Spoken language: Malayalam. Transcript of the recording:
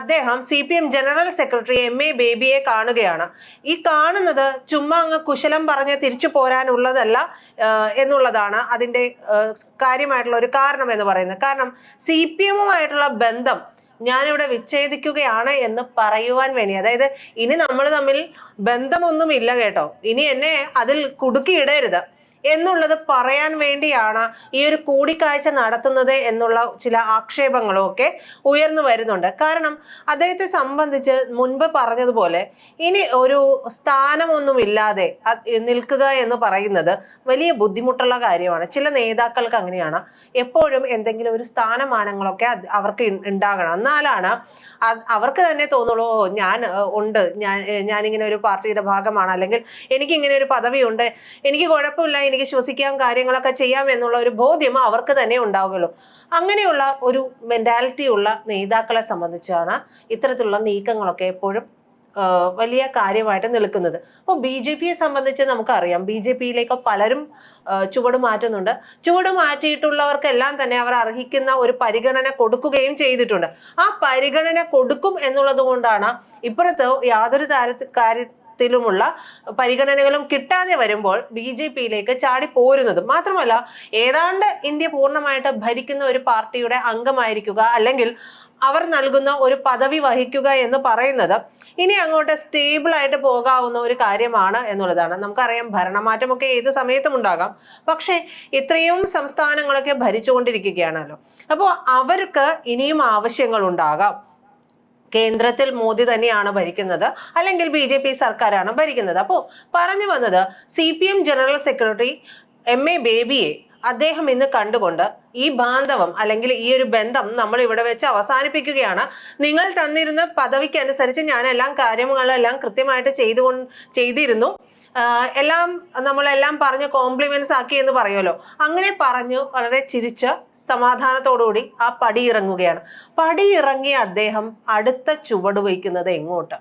അദ്ദേഹം CPM ജനറൽ സെക്രട്ടറി MA ബേബിയെ കാണുകയാണ്. ഈ കാണുന്നത് ചുമ്മാ അങ്ങ് കുശലം പറഞ്ഞ് തിരിച്ചു പോരാനുള്ളതല്ല എന്നുള്ളതാണ് അതിൻ്റെ കാര്യമായിട്ടുള്ള ഒരു കാരണം എന്ന് പറയുന്നത്. കാരണം CPM-ഉമായിട്ടുള്ള ബന്ധം ഞാനിവിടെ വിച്ഛേദിക്കുകയാണ് എന്ന് പറയുവാൻ വേണ്ടി, അതായത് ഇനി നമ്മൾ തമ്മിൽ ബന്ധമൊന്നുമില്ല കേട്ടോ, ഇനി എന്നെ അതിൽ കുടുക്കിയിടരുത് എന്നുള്ളത് പറയാൻ വേണ്ടിയാണ് ഈ ഒരു കൂടിക്കാഴ്ച നടത്തുന്നത് എന്നുള്ള ചില ആക്ഷേപങ്ങളും ഒക്കെ ഉയർന്നു വരുന്നുണ്ട്. കാരണം അദ്ദേഹത്തെ സംബന്ധിച്ച് മുൻപ് പറഞ്ഞതുപോലെ ഇനി ഒരു സ്ഥാനമൊന്നുമില്ലാതെ നിൽക്കുക എന്ന് പറയുന്നത് വലിയ ബുദ്ധിമുട്ടുള്ള കാര്യമാണ്. ചില നേതാക്കൾക്ക് അങ്ങനെയാണ്, എപ്പോഴും എന്തെങ്കിലും ഒരു സ്ഥാനമാനങ്ങളൊക്കെ അവർക്ക് ഉണ്ടാകണം, എന്നാലാണ് അവർക്ക് തന്നെ തോന്നുള്ളൂ ഞാൻ ഉണ്ട്, ഞാനിങ്ങനെ ഒരു പാർട്ടിയുടെ ഭാഗമാണ്, അല്ലെങ്കിൽ എനിക്കിങ്ങനെ ഒരു പദവിയുണ്ട്, എനിക്ക് കുഴപ്പമില്ല, എനിക്ക് ശ്വസിക്കാൻ കാര്യങ്ങളൊക്കെ ചെയ്യാം എന്നുള്ള ഒരു ബോധ്യം അവർക്ക് തന്നെ ഉണ്ടാവുകയുള്ളൂ. അങ്ങനെയുള്ള ഒരു മെന്റാലിറ്റി ഉള്ള നേതാക്കളെ സംബന്ധിച്ചാണ് ഇത്തരത്തിലുള്ള നീക്കങ്ങളൊക്കെ എപ്പോഴും വലിയ കാര്യമായിട്ട് നിൽക്കുന്നത്. അപ്പോൾ BJPയെ സംബന്ധിച്ച് നമുക്കറിയാം, BJPയിലേക്ക് പലരും ചുവട് മാറ്റുന്നുണ്ട്. ചുവട് മാറ്റിയിട്ടുള്ളവർക്കെല്ലാം തന്നെ അവർ അർഹിക്കുന്ന ഒരു പരിഗണന കൊടുക്കുകയും ചെയ്തിട്ടുണ്ട്. ആ പരിഗണന കൊടുക്കും എന്നുള്ളത് കൊണ്ടാണ് ഇപ്പുറത്ത് യാതൊരു കാര്യത്തിലുമുള്ള പരിഗണനകളും കിട്ടാതെ വരുമ്പോൾ BJPയിലേക്ക് ചാടി പോരുന്നതും. മാത്രമല്ല, ഏതാണ്ട് ഇന്ത്യ പൂർണ്ണമായിട്ട് ഭരിക്കുന്ന ഒരു പാർട്ടിയുടെ അംഗമായിരിക്കുക, അല്ലെങ്കിൽ അവർ നൽകുന്ന ഒരു പദവി വഹിക്കുക എന്ന് പറയുന്നത് ഇനി അങ്ങോട്ട് സ്റ്റേബിൾ ആയിട്ട് പോകാവുന്ന ഒരു കാര്യമാണ് എന്നുള്ളതാണ്. നമുക്കറിയാം, ഭരണമാറ്റമൊക്കെ ഏത് സമയത്തും ഉണ്ടാകാം, പക്ഷേ ഇത്രയും സംസ്ഥാനങ്ങളൊക്കെ ഭരിച്ചുകൊണ്ടിരിക്കുകയാണല്ലോ. അപ്പോൾ അവർക്ക് ഇനിയും ആവശ്യങ്ങൾ ഉണ്ടാകാം. കേന്ദ്രത്തിൽ മോദി തന്നെയാണ് ഭരിക്കുന്നത്, അല്ലെങ്കിൽ BJP സർക്കാരാണ് ഭരിക്കുന്നത്. അപ്പോൾ പറഞ്ഞു വന്നത്, CPM ജനറൽ സെക്രട്ടറി MA ബേബിയെ അദ്ദേഹം ഇന്ന് കണ്ടുകൊണ്ട് ഈ ബാന്ധവം അല്ലെങ്കിൽ ഈ ഒരു ബന്ധം നമ്മൾ ഇവിടെ വെച്ച് അവസാനിപ്പിക്കുകയാണ്. നിങ്ങൾ തന്നിരുന്ന പദവിക്കനുസരിച്ച് ഞാൻ കാര്യങ്ങളെല്ലാം കൃത്യമായിട്ട് ചെയ്തിരുന്നു, നമ്മളെല്ലാം പറഞ്ഞ് കോംപ്ലിമെന്റ്സ് ആക്കി എന്ന് പറയുമല്ലോ, അങ്ങനെ പറഞ്ഞു വളരെ ചിരിച്ച് സമാധാനത്തോടുകൂടി ആ പടി ഇറങ്ങുകയാണ്. പടി ഇറങ്ങിയ അദ്ദേഹം അടുത്ത ചുവട് വയ്ക്കുന്നത് എങ്ങോട്ട്?